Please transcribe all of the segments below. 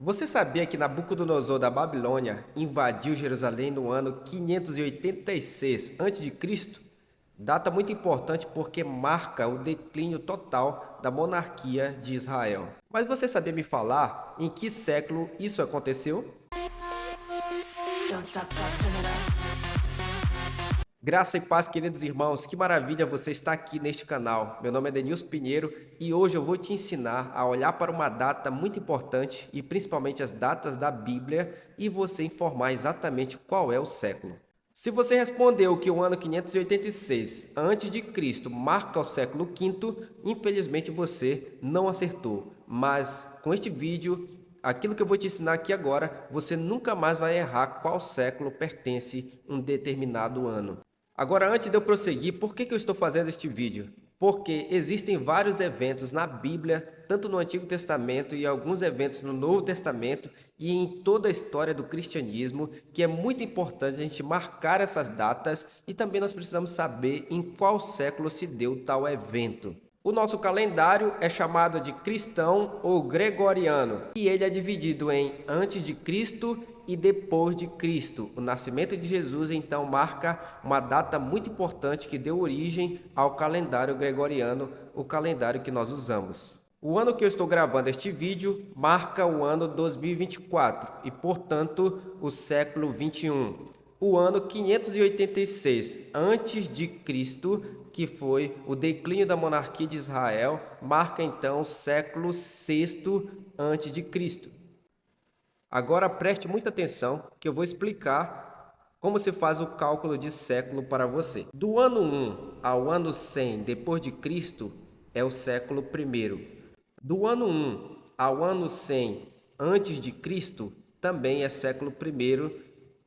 Você sabia que Nabucodonosor da Babilônia invadiu Jerusalém no ano 586 a.C.? Data muito importante porque marca o declínio total da monarquia de Israel. Mas você sabia me falar em que século isso aconteceu? Don't stop, turn it up. Graça e paz, queridos irmãos, que maravilha você estar aqui neste canal. Meu nome é Denilson Pinheiro e hoje eu vou te ensinar a olhar para uma data muito importante e principalmente as datas da Bíblia e você informar exatamente qual é o século. Se você respondeu que o ano 586 a.C. marca o século V, infelizmente você não acertou. Mas com este vídeo, aquilo que eu vou te ensinar aqui agora, você nunca mais vai errar qual século pertence um determinado ano. Agora, antes de eu prosseguir, por que eu estou fazendo este vídeo? Porque existem vários eventos na Bíblia, tanto no Antigo Testamento e alguns eventos no Novo Testamento e em toda a história do cristianismo, que é muito importante a gente marcar essas datas e também nós precisamos saber em qual século se deu tal evento. O nosso calendário é chamado de cristão ou gregoriano, e ele é dividido em antes de Cristo e depois de Cristo. O nascimento de Jesus então marca uma data muito importante que deu origem ao calendário gregoriano, o calendário que nós usamos. O ano que eu estou gravando este vídeo marca o ano 2024 e, portanto, o século 21. O ano 586 antes de Cristo, que foi o declínio da monarquia de Israel, marca então o século VI antes de Cristo. Agora preste muita atenção que eu vou explicar como se faz o cálculo de século para você. Do ano 1 ao ano 100 depois de Cristo é o século I. Do ano 1 ao ano 100 antes de Cristo também é século I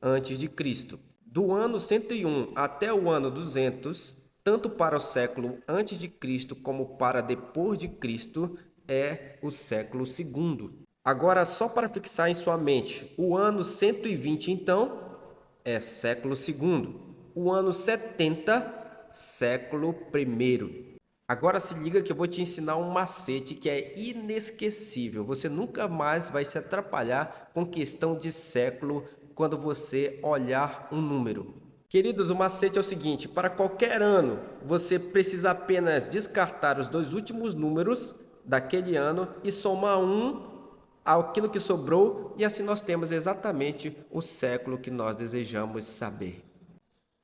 antes de Cristo. Do ano 101 até o ano 200, tanto para o século antes de Cristo como para depois de Cristo, é o século II. Agora, só para fixar em sua mente, o ano 120, então, é século II. O ano 70, século I. Agora se liga que eu vou te ensinar um macete que é inesquecível. Você nunca mais vai se atrapalhar com questão de século quando você olhar um número. Queridos, o macete é o seguinte: para qualquer ano, você precisa apenas descartar os dois últimos números daquele ano e somar um aquilo que sobrou, e assim nós temos exatamente o século que nós desejamos saber.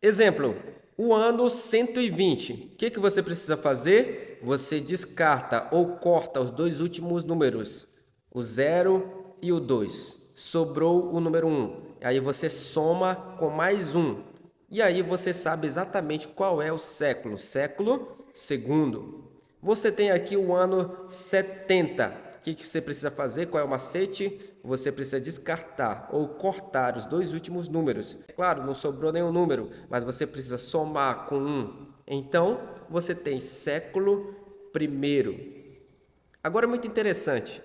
Exemplo, o ano 120. O que você precisa fazer? Você descarta ou corta os dois últimos números, o 0 e o 2. Sobrou o número 1. Aí você soma com mais um. E aí você sabe exatamente qual é o século. Século segundo. Você tem aqui o ano 70. O que você precisa fazer? Qual é o macete? Você precisa descartar ou cortar os dois últimos números. Claro, não sobrou nenhum número, mas você precisa somar com um. Então, você tem século I. Agora é muito interessante.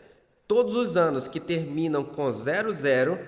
Todos os anos que terminam com 00, o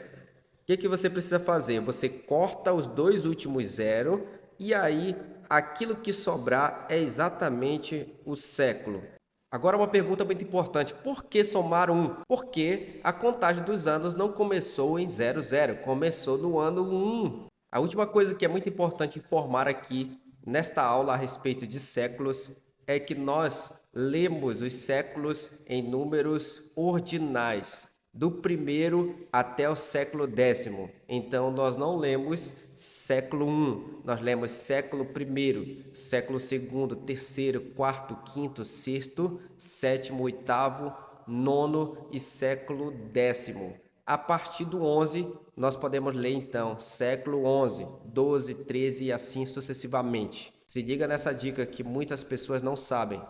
que você precisa fazer? Você corta os dois últimos 0 e aí aquilo que sobrar é exatamente o século. Agora uma pergunta muito importante: por que somar 1? Porque a contagem dos anos não começou em 00, começou no ano 1. A última coisa que é muito importante informar aqui nesta aula a respeito de séculos é que nós lemos os séculos em números ordinais, do primeiro até o século 10º. Então, nós não lemos século I, nós lemos século I, século II, terceiro, quarto, quinto, sexto, sétimo, oitavo, nono e século 10º. A partir do 11, nós podemos ler então século 11, 12, 13 e assim sucessivamente. Se liga nessa dica que muitas pessoas não sabem.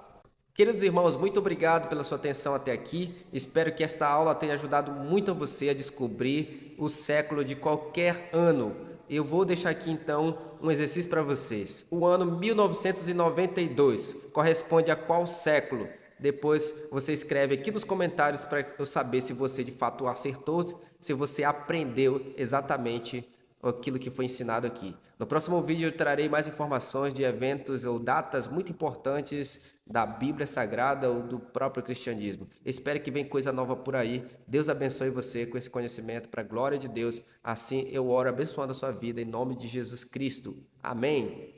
Queridos irmãos, muito obrigado pela sua atenção até aqui. Espero que esta aula tenha ajudado muito a você a descobrir o século de qualquer ano. Eu vou deixar aqui então um exercício para vocês. O ano 1992 corresponde a qual século? Depois você escreve aqui nos comentários para eu saber se você de fato acertou, se você aprendeu exatamente aquilo que foi ensinado aqui. No próximo vídeo eu trarei mais informações de eventos ou datas muito importantes da Bíblia Sagrada ou do próprio cristianismo. Espero que venha coisa nova por aí. Deus abençoe você com esse conhecimento para a glória de Deus. Assim eu oro abençoando a sua vida em nome de Jesus Cristo. Amém.